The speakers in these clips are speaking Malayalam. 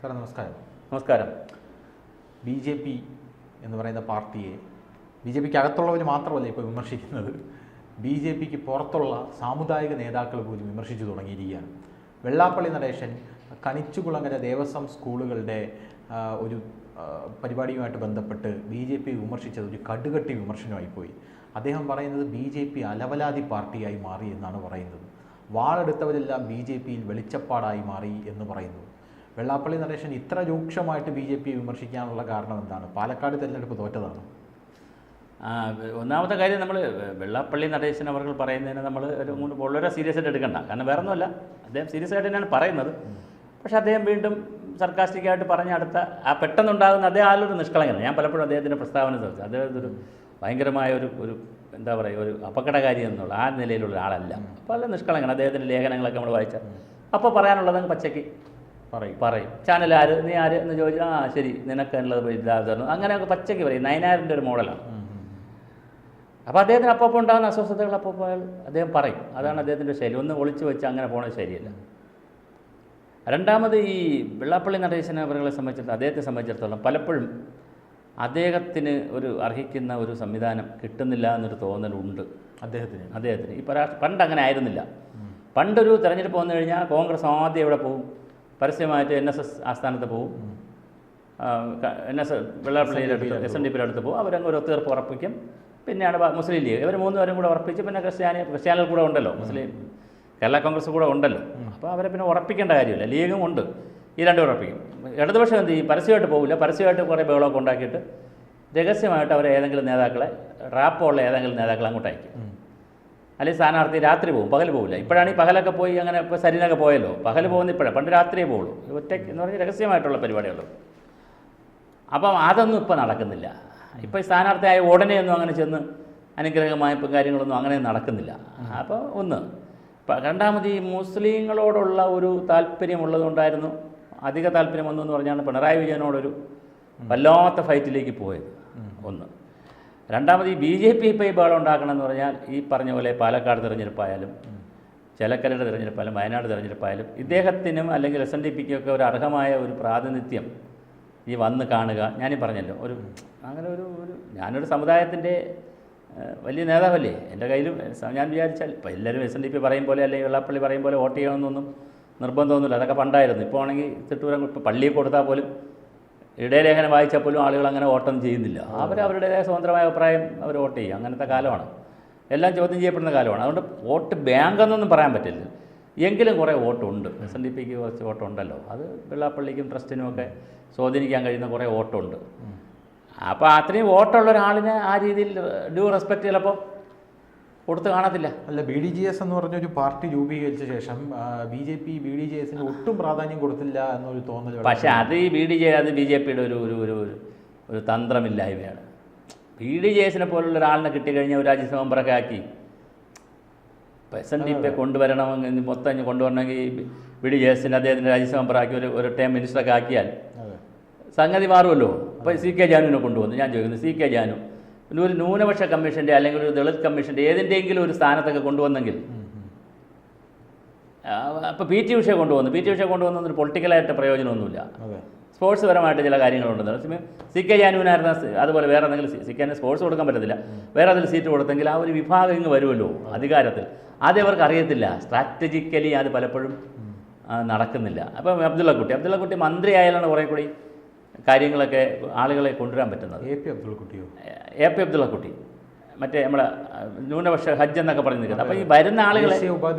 സാറേ നമസ്കാരം. നമസ്കാരം. ബി ജെ പി എന്ന് പറയുന്ന പാർട്ടിയെ ബി ജെ പിക്ക് അകത്തുള്ളവർ മാത്രമല്ല ഇപ്പോൾ വിമർശിക്കുന്നത്, ബി ജെ പിക്ക് പുറത്തുള്ള സാമുദായിക നേതാക്കൾ പോലും വിമർശിച്ചു തുടങ്ങിയിരിക്കുകയാണ്. വെള്ളാപ്പള്ളി നടേശൻ കണിച്ചുകുളങ്ങര ദേവസ്വം സ്കൂളുകളുടെ ഒരു പരിപാടിയുമായിട്ട് ബന്ധപ്പെട്ട് ബി ജെ പി വിമർശിച്ചത് ഒരു കടുകട്ടി വിമർശനമായിപ്പോയി. അദ്ദേഹം പറയുന്നത് ബി ജെ പി അലവലാതി പാർട്ടിയായി മാറി എന്നാണ് പറയുന്നത്. വാളെടുത്തവരെല്ലാം ബി ജെ പിയിൽ വെളിച്ചപ്പാടായി മാറി എന്ന് പറയുന്നു. വെള്ളാപ്പള്ളി നടേശൻ ഇത്ര രൂക്ഷമായിട്ട് ബി ജെ പിയെ വിമർശിക്കാനുള്ള കാരണം എന്താണ്? പാലക്കാട് തെരഞ്ഞെടുപ്പ് തോറ്റതാണ്. ഒന്നാമത്തെ കാര്യം, നമ്മൾ വെള്ളാപ്പള്ളി നടേശൻ അവർ പറയുന്നതിന് നമ്മൾ വളരെ സീരിയസ് ആയിട്ട് എടുക്കണ്ട. കാരണം വേറെ ഒന്നുമല്ല, അദ്ദേഹം സീരിയസ് ആയിട്ട് തന്നെയാണ് പറയുന്നത്. പക്ഷേ അദ്ദേഹം വീണ്ടും സർക്കാസ്റ്റിക്കായിട്ട് പറഞ്ഞ അടുത്ത പെട്ടെന്നുണ്ടാകുന്ന അദ്ദേഹം ആളൊരു നിഷ്കളങ്കനാണ്. ഞാൻ പലപ്പോഴും അദ്ദേഹത്തിൻ്റെ പ്രസ്താവന ശ്രദ്ധിച്ചു. അദ്ദേഹം ഒരു ഭയങ്കരമായ ഒരു എന്താ പറയുക, ഒരു അപകടകാരി എന്നുള്ള ആ നിലയിലുള്ള ആളല്ല. അപ്പോൾ അല്ല നിഷ്കളങ്കനാണ്. അദ്ദേഹത്തിൻ്റെ ലേഖനങ്ങളൊക്കെ നമ്മൾ വായിച്ചാൽ അപ്പോൾ പറയാനുള്ളതങ്ങ് പച്ചയ്ക്ക് പറയും. ചാനൽ ആര്, നീ ആര് എന്ന് ചോദിച്ചാൽ ശരി നിനക്കുള്ളത് ഇല്ലാതെ അങ്ങനെയൊക്കെ പച്ചയ്ക്ക് പറയും. നയനാരിൻ്റെ ഒരു മോഡലാണ്. അപ്പോൾ അദ്ദേഹത്തിന് അപ്പോൾ ഉണ്ടാകുന്ന അസ്വസ്ഥതകൾ അപ്പോൾ അദ്ദേഹം പറയും. അതാണ് അദ്ദേഹത്തിൻ്റെ ശൈലി. ഒന്ന് ഒളിച്ചു വെച്ച് അങ്ങനെ പോകുന്നത് ശരിയല്ല. രണ്ടാമത്, ഈ വെള്ളാപ്പള്ളി നടേശൻ അവരെ സംബന്ധിച്ചിടത്തോളം, അദ്ദേഹത്തെ സംബന്ധിച്ചിടത്തോളം പലപ്പോഴും അദ്ദേഹത്തിന് ഒരു അർഹിക്കുന്ന ഒരു സംവിധാനം കിട്ടുന്നില്ല എന്നൊരു തോന്നലുണ്ട് അദ്ദേഹത്തിന്. ഈ പണ്ട് അങ്ങനെ ആയിരുന്നില്ല. പണ്ടൊരു തെരഞ്ഞെടുപ്പ് വന്നു കഴിഞ്ഞാൽ കോൺഗ്രസ് ആദ്യം എവിടെ പോകും? പരസ്യമായിട്ട് NSS ആസ്ഥാനത്ത് പോകും, വെള്ളാപ്പള്ളിയുടെ അടുത്ത് SNDPയുടെ അടുത്ത് പോകും. അവരങ്ങ് ഒരു ഒത്തുതീർപ്പ് ഉറപ്പിക്കും. പിന്നെയാണ് മുസ്ലിം ലീഗ്, ഇവർ മൂന്നുപേരും കൂടെ ഉറപ്പിച്ച്, പിന്നെ ക്രിസ്ത്യാനികൾ കൂടെ ഉണ്ടല്ലോ, മുസ്ലിം കേരള കോൺഗ്രസ് കൂടെ ഉണ്ടല്ലോ. അപ്പോൾ അവരെ പിന്നെ ഉറപ്പിക്കേണ്ട കാര്യമില്ല. ലീഗും ഉണ്ട്, ഈ രണ്ടും ഉറപ്പിക്കും. ഇടതുപക്ഷം എന്ത് ചെയ്യും? പരസ്യമായിട്ട് പോകില്ല. പരസ്യമായിട്ട് കുറേ ബഹളമൊക്കെ ഉണ്ടാക്കിയിട്ട് രഹസ്യമായിട്ട് അവരെ ഏതെങ്കിലും നേതാക്കളെ, റാപ്പുള്ള ഏതെങ്കിലും നേതാക്കളെ അങ്ങോട്ട് അയക്കും. അല്ലെങ്കിൽ സ്ഥാനാർത്ഥി രാത്രി പോകും, പകൽ പോകില്ല. ഇപ്പോഴാണ് ഈ പകലൊക്കെ പോയി, അങ്ങനെ ഇപ്പോൾ സരിനൊക്കെ പോയല്ലോ, പകൽ പോകുന്ന ഇപ്പോഴാണ്. പണ്ട് രാത്രിയേ പോകുള്ളൂ. ഒറ്റയ്ക്ക് എന്ന് പറഞ്ഞാൽ രഹസ്യമായിട്ടുള്ള പരിപാടിയുള്ളൂ. അപ്പം അതൊന്നും ഇപ്പോൾ നടക്കുന്നില്ല. ഇപ്പോൾ ഈ സ്ഥാനാർത്ഥിയായ ഉടനെയൊന്നും അങ്ങനെ ചെന്ന് അനുഗ്രഹമായ കാര്യങ്ങളൊന്നും അങ്ങനെ നടക്കുന്നില്ല. അപ്പോൾ ഒന്ന്. രണ്ടാമത്, ഈ മുസ്ലിങ്ങളോടുള്ള ഒരു താല്പര്യമുള്ളതുകൊണ്ടായിരുന്നു, അധിക താല്പര്യം വന്നു എന്ന് പറഞ്ഞാണ് പിണറായി വിജയനോടൊരു വല്ലാത്ത ഫൈറ്റിലേക്ക് പോയത്. ഒന്ന്. രണ്ടാമത്, ഈ BJP ഇപ്പോൾ ഈ ബഹളം ഉണ്ടാക്കണമെന്ന് പറഞ്ഞാൽ ഈ പറഞ്ഞ പോലെ പാലക്കാട് തിരഞ്ഞെടുപ്പായാലും ചേലക്കരയുടെ തിരഞ്ഞെടുപ്പായാലും വയനാട് തിരഞ്ഞെടുപ്പായാലും ഇദ്ദേഹത്തിനും അല്ലെങ്കിൽ SNDPക്കും ഒക്കെ ഒരു അർഹമായ ഒരു പ്രാതിനിധ്യം ഈ വന്ന് കാണുക. ഞാനീ പറഞ്ഞല്ലോ, അങ്ങനെ ഒരു ഞാനൊരു സമുദായത്തിൻ്റെ വലിയ നേതാവല്ലേ, എൻ്റെ കയ്യിലും ഞാൻ വിചാരിച്ചാൽ ഇപ്പോൾ എല്ലാവരും SNDP പറയും പോലെ അല്ലെങ്കിൽ വെള്ളാപ്പള്ളി പറയും പോലെ വോട്ട് ചെയ്യണമെന്നൊന്നും നിർബന്ധമൊന്നുമില്ല. അതൊക്കെ പണ്ടായിരുന്നു. ഇപ്പോൾ ആണെങ്കിൽ തിട്ടൂരം ഇപ്പോൾ പള്ളിയിൽ കൊടുത്താൽ പോലും, ഇടയലേഖനം വായിച്ചാൽ പോലും ആളുകൾ അങ്ങനെ വോട്ടൊന്നും ചെയ്യുന്നില്ല. അവരുടേതായ സ്വതന്ത്രമായ അഭിപ്രായം അവർ വോട്ട് ചെയ്യും. അങ്ങനത്തെ കാലമാണ്. എല്ലാം ചോദ്യം ചെയ്യപ്പെടുന്ന കാലമാണ്. അതുകൊണ്ട് വോട്ട് ബാങ്കെന്നൊന്നും പറയാൻ പറ്റില്ല. എങ്കിലും കുറേ വോട്ടുണ്ട്. SNDPക്ക് കുറച്ച് വോട്ടുണ്ടല്ലോ. അത് വെള്ളാപ്പള്ളിക്കും ട്രസ്റ്റിനും ഒക്കെ സ്വാധീനിക്കാൻ കഴിയുന്ന കുറേ വോട്ടുണ്ട്. അപ്പോൾ അത്രയും വോട്ടുള്ള ഒരാളിനെ ആ രീതിയിൽ ഡ്യൂ റെസ്പെക്റ്റ് ചിലപ്പോൾ കൊടുത്ത് കാണത്തില്ല. അല്ല, BDJS എന്ന് പറഞ്ഞൊരു പാർട്ടി രൂപീകരിച്ച ശേഷം BJP BDJSന് ഒട്ടും പ്രാധാന്യം കൊടുത്തില്ല എന്നൊരു തോന്നൽ. പക്ഷേ അത് ഈ BJPയുടെ ഒരു തന്ത്രമില്ലായ്മയാണ്. BDJSനെ പോലുള്ള ഒരാളിനെ കിട്ടിക്കഴിഞ്ഞാൽ ഒരു രാജ്യസഭ മെമ്പറൊക്കെ ആക്കി, ഇപ്പോൾ SNDP കൊണ്ടുവരണമെങ്കിൽ മൊത്തം കൊണ്ടുവരണമെങ്കിൽ BDJSന് അദ്ദേഹത്തിൻ്റെ രാജ്യസഭ മെമ്പറാക്കി ഒരു ടേം മിനിസ്റ്ററൊക്കെ ആക്കിയാൽ സംഗതി മാറുമല്ലോ. ഇപ്പോൾ CK ജാനുവിനെ കൊണ്ടുവന്നു. ഞാൻ ചോദിക്കുന്നു, CK ജാനു ഒരു ന്യൂനപക്ഷ കമ്മീഷൻ്റെ അല്ലെങ്കിൽ ഒരു ദളിത് കമ്മീഷൻ്റെ ഏതിൻ്റെയെങ്കിലും ഒരു സ്ഥാനത്തൊക്കെ കൊണ്ടുവന്നെങ്കിൽ, അപ്പോൾ PT ഉഷ കൊണ്ടുവന്നൊരു പൊളിറ്റിക്കലായിട്ട് പ്രയോജനമൊന്നുമില്ല. സ്പോർട്സ് പരമായിട്ട് ചില കാര്യങ്ങളുണ്ടെന്ന്. CK ജാനുവിനായിരുന്ന അതുപോലെ വേറെ എന്തെങ്കിലും, CKന് സ്പോർട്സ് കൊടുക്കാൻ പറ്റത്തില്ല, വേറെ അതിൽ സീറ്റ് കൊടുത്തെങ്കിൽ ആ ഒരു വിഭാഗം ഇങ്ങ് വരുമല്ലോ അധികാരത്തിൽ. ആദ്യം അവർക്ക് അറിയത്തില്ല. സ്ട്രാറ്റജിക്കലി അത് പലപ്പോഴും നടക്കുന്നില്ല. അപ്പം അബ്ദുള്ളക്കുട്ടി മന്ത്രിയായാലാണ് കുറേ കൂടി കാര്യങ്ങളൊക്കെ ആളുകളെ കൊണ്ടുവരാൻ പറ്റുന്നത്. AP അബ്ദുള്ളക്കുട്ടി മറ്റേ നമ്മളെ ന്യൂനപക്ഷ ഹജ്ജ് എന്നൊക്കെ പറഞ്ഞു നിൽക്കുന്നത്. അപ്പോൾ ഈ വരുന്ന ആളുകളെ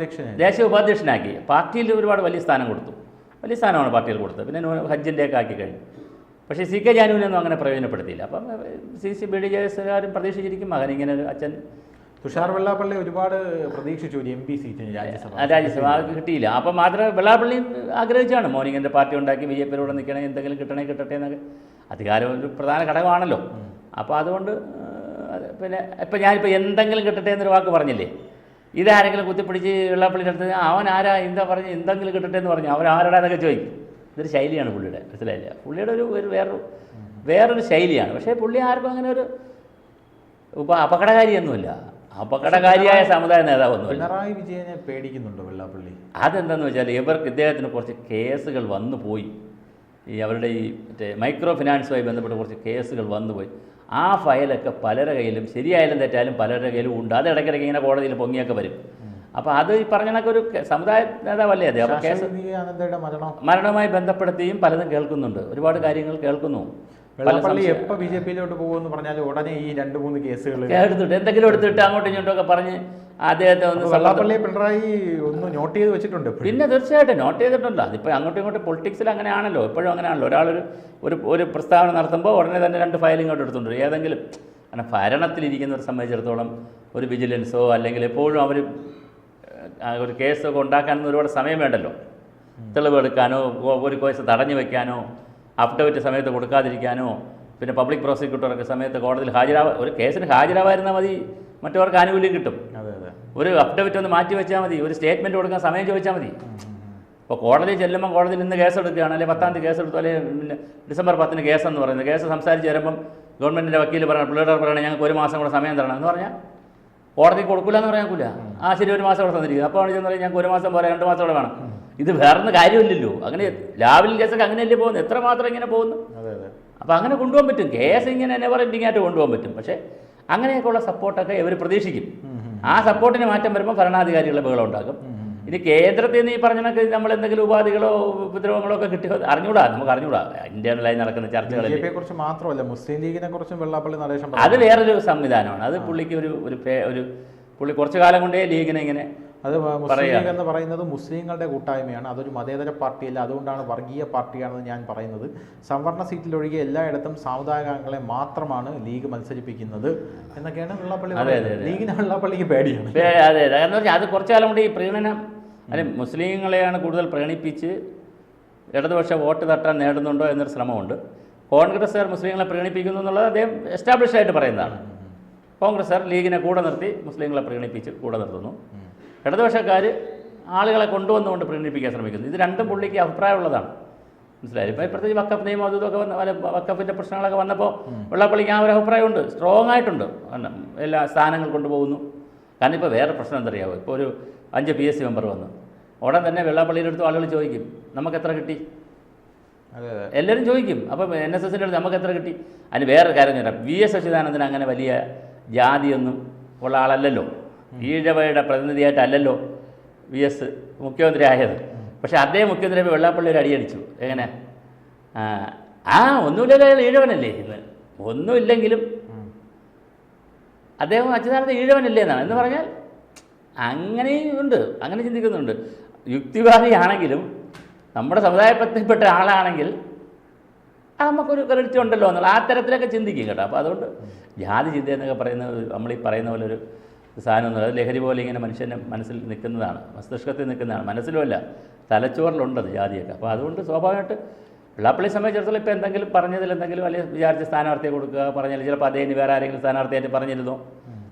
ദേശീയ ഉപാധ്യക്ഷനാക്കി. പാർട്ടിയിൽ ഒരുപാട് വലിയ സ്ഥാനം കൊടുത്തു. വലിയ സ്ഥാനമാണ് പാർട്ടിയിൽ കൊടുത്തത്. പിന്നെ ഹജ്ജിൻ്റെയൊക്കെ ആക്കി കഴിഞ്ഞു. പക്ഷേ CK ജാനുവിനൊന്നും അങ്ങനെ പ്രയോജനപ്പെടുത്തിയില്ല. അപ്പം BDJSകാരും പ്രതീക്ഷിച്ചിരിക്കും മകൻ ഇങ്ങനെ ഒരു അച്ഛൻ. തുഷാർ വെള്ളാപ്പള്ളി ഒരുപാട് പ്രതീക്ഷിച്ചു ഒരു MP സീറ്റിന് രാജ്യസഭ കിട്ടിയില്ല. അപ്പം മാത്രമേ വെള്ളാപ്പള്ളി ആഗ്രഹിച്ചാണ് മോനിങ്ങൻ്റെ പാർട്ടി ഉണ്ടാക്കി BJPയിലൂടെ നിൽക്കണേ, എന്തെങ്കിലും കിട്ടട്ടെ എന്നൊക്കെ. അധികാരം ഒരു പ്രധാന ഘടകമാണല്ലോ. അപ്പോൾ അതുകൊണ്ട് പിന്നെ ഇപ്പം ഞാനിപ്പോൾ എന്തെങ്കിലും കിട്ടട്ടെ എന്നൊരു വാക്ക് പറഞ്ഞില്ലേ, ഇതാരെങ്കിലും കുത്തിപ്പിടിച്ച് വെള്ളാപ്പള്ളിയുടെ അടുത്ത് അവൻ ആരാ എന്താ പറഞ്ഞ് എന്തെങ്കിലും കിട്ടട്ടെ എന്ന് പറഞ്ഞു അവൻ ആരാടാ എന്നൊക്കെ ചോദിക്കും. ഇതൊരു ശൈലിയാണ് പുള്ളിയുടെ, മനസ്സിലായില്ല? പുള്ളിയുടെ ഒരു വേറൊരു ശൈലിയാണ്. പക്ഷേ പുള്ളി ആർക്കും അങ്ങനെ ഒരു അപകടകാരിയൊന്നുമില്ല. അപകടകാരിയായ സമുദായ നേതാവൊന്നും. പിണറായി വിജയനെ പേടിക്കുന്നുണ്ടോ വെള്ളാപ്പള്ളി? അതെന്താണെന്ന് വെച്ചാൽ ഇദ്ദേഹത്തിന് കുറച്ച് കേസുകൾ വന്നു പോയി. ഈ അവരുടെ ഈ മറ്റേ മൈക്രോ ഫിനാൻസുമായി ബന്ധപ്പെട്ട് കുറച്ച് കേസുകൾ വന്നുപോയി. ആ ഫയലൊക്കെ പലരുടെ കയ്യിലും ശരിയായാലും തെറ്റായാലും പലരുടെ കയ്യിലും ഉണ്ട്. അത് ഇടയ്ക്കിടയ്ക്ക് ഇങ്ങനെ കോടതിയിൽ പൊങ്ങിയൊക്കെ വരും. അപ്പോൾ അത് ഈ പറഞ്ഞ ഒരു സമുദായ നേതാവല്ലേ അത്. അപ്പോൾ കേസ് മരണവുമായി ബന്ധപ്പെടുത്തിയും പലതും കേൾക്കുന്നുണ്ട്, ഒരുപാട് കാര്യങ്ങൾ കേൾക്കുന്നു. വെള്ളാപ്പള്ളി എപ്പോൾ ബി ജെ പിയിലോട്ട് പോകുമെന്ന് പറഞ്ഞാൽ ഉടനെ ഈ 2-3 കേസുകൾ എടുത്തിട്ട് എന്തെങ്കിലും എടുത്തിട്ട് അങ്ങോട്ടും ഇങ്ങോട്ടൊക്കെ പറഞ്ഞ് അദ്ദേഹത്തെ ഒന്ന് വെള്ളാപ്പള്ളി പിണറായി ഒന്ന് നോട്ട് ചെയ്ത് വെച്ചിട്ടുണ്ട്. പിന്നെ തീർച്ചയായിട്ടും നോട്ട് ചെയ്തിട്ടുണ്ട്. അതിപ്പോൾ അങ്ങോട്ടും ഇങ്ങോട്ടും പൊളിറ്റിക്സിൽ അങ്ങനെയാണല്ലോ, എപ്പോഴും അങ്ങനെയാണല്ലോ. ഒരു പ്രസ്താവന നടത്തുമ്പോൾ ഉടനെ തന്നെ 2 ഫയൽ ഇങ്ങോട്ട് എടുത്തിട്ടുണ്ട്. ഏതെങ്കിലും അങ്ങനെ ഭരണത്തിലിരിക്കുന്നവരെ സംബന്ധിച്ചിടത്തോളം ഒരു വിജിലൻസോ അല്ലെങ്കിൽ എപ്പോഴും അവർ ഒരു കേസൊക്കെ ഉണ്ടാക്കാനൊന്നും ഒരുപാട് സമയം വേണ്ടല്ലോ. തെളിവെടുക്കാനോ ഒരു കേസ് തടഞ്ഞു വെക്കാനോ അഫിഡവിറ്റ് സമയത്ത് കൊടുക്കാതിരിക്കാനോ പിന്നെ പബ്ലിക് പ്രോസിക്യൂട്ടറൊക്കെ സമയത്ത് കോടതിയിൽ ഒരു കേസിന് ഹാജരാവായിരുന്നാൽ മതി, മറ്റവർക്ക് ആനുകൂല്യം കിട്ടും. ഒരു അഫിഡവിറ്റ് ഒന്ന് മാറ്റി വെച്ചാൽ മതി, ഒരു സ്റ്റേറ്റ്മെൻറ്റ് കൊടുക്കാൻ സമയം ചോദിച്ചാൽ മതി. ഇപ്പോൾ കോടതിയിൽ ചെല്ലുമ്പോൾ കോടതിയിൽ നിന്ന് കേസ് എടുക്കുകയാണ്, അല്ലെങ്കിൽ 10-ാം തീയതി കേസ് എടുത്തു, അല്ലെങ്കിൽ ഡിസംബർ 10-ന് കേസെന്ന് പറയുന്നത്. കേസ് സംസാരിച്ച് വരുമ്പം ഗവൺമെൻറ്റിൻ്റെ വക്കീൽ പറയണം, പിള്ളേർ പറയണം ഞങ്ങൾക്ക് 1 മാസം കൂടെ സമയം തരണം എന്ന് പറഞ്ഞാൽ കോടതി കൊടുക്കില്ല എന്ന് പറയാൻ കൂല. ശരി 1 മാസം കൂടെ തന്നിരിക്കുന്നത്. അപ്പോൾ ചെന്ന് പറയും ഞങ്ങൾക്ക് 1 മാസം പോരാ 2 മാസം കൂടെ വേണം. ഇത് വേറൊന്നും കാര്യമില്ലല്ലോ. അങ്ങനെ ലാവലിൻ കേസൊക്കെ അങ്ങനെയല്ലേ പോകുന്നത്, എത്രമാത്രം ഇങ്ങനെ പോകുന്നു. അപ്പോൾ അങ്ങനെ കൊണ്ടുപോകാൻ പറ്റും. കേസ് ഇങ്ങനെ നെവർ എൻഡിങ് ആയിട്ട് കൊണ്ടുപോകാൻ പറ്റും. പക്ഷേ അങ്ങനെയൊക്കെയുള്ള സപ്പോർട്ടൊക്കെ ഇവർ പ്രതീക്ഷിക്കും. ആ സപ്പോർട്ടിന് മാറ്റം വരുമ്പോൾ ഭരണാധികാരികളുടെ ബഹളം ഉണ്ടാക്കും. ഇനി കേന്ദ്രത്തിൽ നിന്ന് ഈ പറഞ്ഞൊക്കെ നമ്മൾ എന്തെങ്കിലും ഉപാധികളോ ഉപദ്രവങ്ങളോ ഒക്കെ കിട്ടിയോ അറിഞ്ഞൂടാ, നമുക്ക് അറിഞ്ഞൂടാ. ഇന്ത്യയിലായി നടക്കുന്ന ചർച്ചകളിൽ കുറിച്ച് മാത്രമല്ല മുസ്ലിം ലീഗിനെ കുറിച്ചും വെള്ളാപ്പള്ളി നടേശൻ അത് വേറൊരു സംവിധാനമാണ്. അത് പുള്ളിക്ക് പുള്ളി കുറച്ചു കാലം കൊണ്ടേ ലീഗിനെ ഇങ്ങനെ അത് മുസ്ലിം ലീഗ് എന്ന് പറയുന്നത് മുസ്ലിങ്ങളുടെ കൂട്ടായ്മയാണ്, അതൊരു മതേതര പാർട്ടിയല്ല, അതുകൊണ്ടാണ് വർഗീയ പാർട്ടിയാണെന്ന് ഞാൻ പറയുന്നത്. സംവരണ സീറ്റിലൊഴികെ എല്ലായിടത്തും സാമുദായിക അംഗങ്ങളെ മാത്രമാണ് ലീഗ് മത്സരിപ്പിക്കുന്നത് എന്നൊക്കെയാണ് വെള്ളാപ്പള്ളി. ലീഗിന് വെള്ളാപ്പള്ളിക്ക് പേടിയാണ്. അതെ, കാരണം വെച്ചാൽ അത് കുറച്ചു കാലം കൊണ്ട് ഈ പ്രീണനം അല്ലെ മുസ്ലിങ്ങളെയാണ് കൂടുതൽ പ്രീണിപ്പിച്ച് ഇടതുപക്ഷ വോട്ട് തട്ടാൻ നേടുന്നുണ്ടോ എന്നൊരു ശ്രമമുണ്ട്. കോൺഗ്രസ്സുകാർ മുസ്ലിങ്ങളെ പ്രീണിപ്പിക്കുന്നു എന്നുള്ളത് അദ്ദേഹം എസ്റ്റാബ്ലിഷ് ആയിട്ട് പറയുന്നതാണ്. കോൺഗ്രസ്സുകാർ ലീഗിനെ കൂടെ നിർത്തി മുസ്ലിങ്ങളെ പ്രീണിപ്പിച്ച് കൂടെ നിർത്തുന്നു. ഇടതുപക്ഷക്കാർ ആളുകളെ കൊണ്ടുവന്നുകൊണ്ട് പ്രീണിപ്പിക്കാൻ ശ്രമിക്കുന്നു. ഇത് രണ്ടും പുള്ളിക്ക് അഭിപ്രായമുള്ളതാണ്. മനസ്സിലായി. ഇപ്പോൾ പ്രത്യേകിച്ച് വക്കഫ് നിയമം ഇതൊക്കെ വക്കഫിൻ്റെ പ്രശ്നങ്ങളൊക്കെ വന്നപ്പോൾ വെള്ളാപ്പള്ളിക്ക് ആ ഒരു അഭിപ്രായമുണ്ട്, സ്ട്രോങ് ആയിട്ടുണ്ട്. എല്ലാ സ്ഥാനങ്ങൾ കൊണ്ടുപോകുന്നു. കാരണം ഇപ്പോൾ വേറെ പ്രശ്നം എന്തറിയാമോ, ഇപ്പോൾ ഒരു 5 PSC മെമ്പർ വന്നു ഉടൻ തന്നെ വെള്ളാപ്പള്ളിയുടെ അടുത്ത് ആളുകൾ ചോദിക്കും നമുക്ക് എത്ര കിട്ടി, എല്ലാവരും ചോദിക്കും. അപ്പം NSSൻ്റെ അടുത്ത് നമുക്ക് എത്ര കിട്ടി. അതിന് വേറെ കാര്യം തരാം. VS അച്യുതാനന്ദന് അങ്ങനെ വലിയ ജാതിയൊന്നും ഉള്ള ആളല്ലല്ലോ, ഈഴവയുടെ പ്രതിനിധിയായിട്ടല്ലല്ലോ VS മുഖ്യമന്ത്രി ആയത്. പക്ഷേ അദ്ദേഹം മുഖ്യമന്ത്രി വെള്ളാപ്പള്ളി ഒരു അടിയടിച്ചു. എങ്ങനെ ഒന്നുമില്ലല്ലോ, അയാൾ ഈഴവനല്ലേ. ഇന്ന് ഒന്നുമില്ലെങ്കിലും അദ്ദേഹം അച്യുതാനന്ദൻ ഈഴവനല്ലേ എന്നാണ് എന്ന് പറഞ്ഞാൽ അങ്ങനെയുണ്ട്, അങ്ങനെ ചിന്തിക്കുന്നുണ്ട്. യുക്തിവാദിയാണെങ്കിലും നമ്മുടെ സമുദായത്തിൽപ്പെട്ട ആളാണെങ്കിൽ നമുക്കൊരു ക്രെഡിറ്റ് ഉണ്ടല്ലോ എന്നുള്ള ആ തരത്തിലൊക്കെ ചിന്തിക്കും കേട്ടോ. അപ്പോൾ അതുകൊണ്ട് ജാതി ചിന്ത എന്നൊക്കെ പറയുന്നത് നമ്മളീ പറയുന്ന പോലെ ഒരു സാധനമൊന്നും, അത് ലഹരി പോലെ ഇങ്ങനെ മനുഷ്യൻ്റെ മനസ്സിൽ നിൽക്കുന്നതാണ്, മസ്തിഷ്കത്തിൽ നിൽക്കുന്നതാണ്, മനസ്സിലുമല്ല തലച്ചോറിലുണ്ടത് ജാതിയൊക്കെ. അപ്പോൾ അതുകൊണ്ട് സ്വാഭാവികമായിട്ട് വെള്ളാപ്പള്ളിയെ സംബന്ധിച്ചിടത്തോളം ഇപ്പോൾ എന്തെങ്കിലും പറഞ്ഞതിൽ എന്തെങ്കിലും അല്ലെങ്കിൽ വിചാരിച്ച സ്ഥാനാർത്ഥിയെ കൊടുക്കുക പറഞ്ഞാൽ ചിലപ്പോൾ അതേ വേറെ ആരെങ്കിലും സ്ഥാനാർത്ഥിയായിട്ട് പറഞ്ഞിരുന്നോ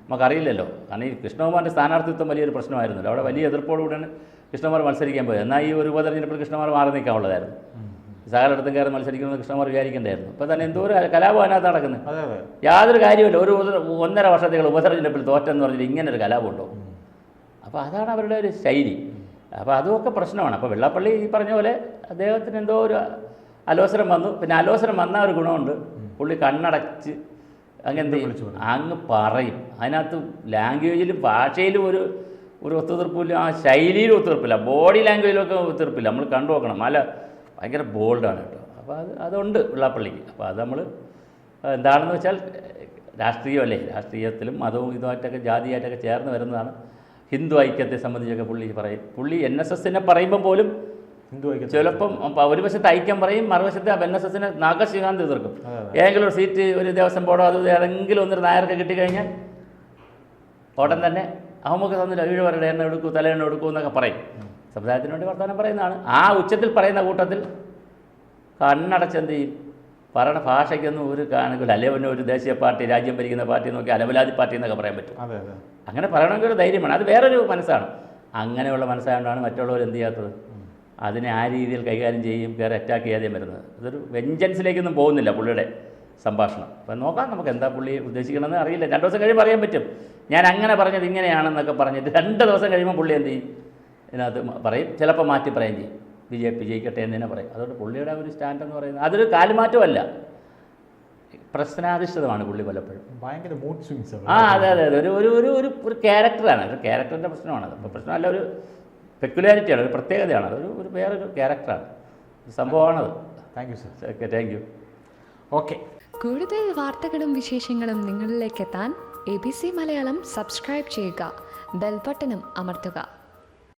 നമുക്കറിയില്ലല്ലോ. കാരണം ഈ കൃഷ്ണകുമാറിൻ്റെ സ്ഥാനാർത്ഥിത്വം വലിയൊരു പ്രശ്നമായിരുന്നല്ലോ. അവിടെ വലിയ എതിർപ്പോടുകൂടിയാണ് കൃഷ്ണകുമാർ മത്സരിക്കാൻ പോയത്. എന്നാൽ ഈ ഒരു ഉപതെരഞ്ഞെടുപ്പിൽ കൃഷ്ണകുമാർ മാറി നിൽക്കാനുള്ളതായിരുന്നു. സകലയിടത്തും കയറി മത്സരിക്കണമെന്ന് കൃഷ്ണകുമാർ വിചാരിക്കേണ്ടായിരുന്നു. ഇപ്പോൾ തന്നെ എന്തോ ഒരു കലാപം അതിനകത്ത് നടക്കുന്നത്, യാതൊരു കാര്യമില്ല. ഒരു 1.5 വർഷത്തേക്കുള്ള ഉപതെരഞ്ഞെടുപ്പിൽ തോറ്റെന്ന് പറഞ്ഞിട്ട് ഇങ്ങനെ ഒരു കലാപമുണ്ടോ? അപ്പോൾ അതാണ് അവരുടെ ഒരു ശൈലി. അപ്പോൾ അതുമൊക്കെ പ്രശ്നമാണ്. അപ്പോൾ വെള്ളാപ്പള്ളി ഈ പറഞ്ഞ പോലെ അദ്ദേഹത്തിന് എന്തോ ഒരു അലോസരം വന്നു. പിന്നെ അലോസരം വന്ന ഒരു ഗുണമുണ്ട്, പുള്ളി കണ്ണടച്ച് അങ്ങനത്തെ അങ്ങ് പറയും. അതിനകത്ത് ലാംഗ്വേജിലും ഭാഷയിലും ഒരു ഒത്തുതീർപ്പില്ല, ആ ശൈലിയിലും ഒത്തുതീർപ്പില്ല, ബോഡി ലാംഗ്വേജിലൊക്കെ ഒത്തുതീർപ്പില്ല. നമ്മൾ കണ്ടു നോക്കണം. ഭയങ്കര ബോൾഡാണ് കേട്ടോ. അപ്പോൾ അതുണ്ട് വെള്ളാപ്പള്ളിക്ക്. അപ്പോൾ അത് നമ്മൾ എന്താണെന്ന് വെച്ചാൽ രാഷ്ട്രീയമല്ലേ, രാഷ്ട്രീയത്തിലും മതവും ഇതുമായിട്ടൊക്കെ ജാതിയായിട്ടൊക്കെ ചേർന്ന് വരുന്നതാണ്. ഹിന്ദു ഐക്യത്തെ സംബന്ധിച്ചൊക്കെ പുള്ളി പറയും. പുള്ളി NSSനെ പറയുമ്പം പോലും ഹിന്ദു ഐക്യം ചിലപ്പം ഒരു വശത്ത് ഐക്യം പറയും, മറുവശത്ത് NSSനെ നാഗശികാന്ത് എതിർക്കും. ഏതെങ്കിലും ഒരു സീറ്റ് ഒരു ദേവസ്വം ബോർഡോ അത് ഏതെങ്കിലും ഒന്നൊരു നായർക്ക് കിട്ടിക്കഴിഞ്ഞാൽ ഉടൻ തന്നെ നമുക്ക് തന്നില്ല, ഈഴവരുടെ എണ്ണ എടുക്കൂ, തലയെണ്ണ എടുക്കൂ എന്നൊക്കെ പറയും. സമുദായത്തിന് വേണ്ടി വർത്തമാനം പറയുന്നതാണ്. ആ ഉച്ചത്തിൽ പറയുന്ന കൂട്ടത്തിൽ കണ്ണടച്ചെന്ത് ചെയ്യും, പറയണ ഭാഷയ്ക്കൊന്നും ഒരു കാണിക്കില്ല. അല്ലെങ്കിൽ പിന്നെ ഒരു ദേശീയ പാർട്ടി, രാജ്യം ഭരിക്കുന്ന പാർട്ടി നോക്കി അലവലാതി പാർട്ടി എന്നൊക്കെ പറയാൻ പറ്റും. അങ്ങനെ പറയണമെങ്കിൽ ഒരു ധൈര്യമാണ്. അത് വേറൊരു മനസ്സാണ്. അങ്ങനെയുള്ള മനസ്സായതുകൊണ്ടാണ് മറ്റുള്ളവർ എന്ത് ചെയ്യാത്തത്, അതിനെ ആ രീതിയിൽ കൈകാര്യം ചെയ്യും, കയറി അറ്റാക്ക് ചെയ്യാതെ വരുന്നത്. അതൊരു വെഞ്ചൻസിലേക്കൊന്നും പോകുന്നില്ല പുള്ളിയുടെ സംഭാഷണം. അപ്പം നോക്കാം നമുക്ക് എന്താ പുള്ളി ഉദ്ദേശിക്കണമെന്ന് അറിയില്ല. 2 ദിവസം കഴിയുമ്പോൾ അറിയാൻ പറ്റും. ഞാൻ അങ്ങനെ പറഞ്ഞത് ഇങ്ങനെയാണെന്നൊക്കെ പറഞ്ഞിട്ട് 2 ദിവസം കഴിയുമ്പോൾ പുള്ളി എന്ത് ചെയ്യും, ഇതിനകത്ത് പറയും, ചിലപ്പോൾ മാറ്റി പറയുകയും ചെയ്യും. BJP ജയിക്കട്ടെ എന്ന് തന്നെ പറയും. അതുകൊണ്ട് പുള്ളിയുടെ ഒരു സ്റ്റാൻഡ് എന്ന് പറയുന്നത് അതൊരു കാലുമാറ്റമല്ല, പ്രശ്നാധിഷ്ഠിതമാണ് പുള്ളി പലപ്പോഴും. ഭയങ്കര മൂഡ് സ്വിങ്സ്. അതെ അതെ അതെ, ഒരു ക്യാരക്ടറാണ്, ഒരു ക്യാരക്ടറിൻ്റെ പ്രശ്നമാണത്. അപ്പോൾ പ്രശ്നമല്ല, ഒരു പെക്യുലാരിറ്റിയാണ്, ഒരു പ്രത്യേകതയാണ്, അതൊരു വേറൊരു ക്യാരക്ടറാണ്, ഒരു സംഭവമാണത്. Thank you sir. Okay, thank you. Okay, കൂടുതൽ വാർത്തകളും വിശേഷങ്ങളും നിങ്ങളിലേക്ക് എത്താൻ ABC മലയാളം സബ്സ്ക്രൈബ് ചെയ്യുക, ബെൽ ബട്ടണും അമർത്തുക.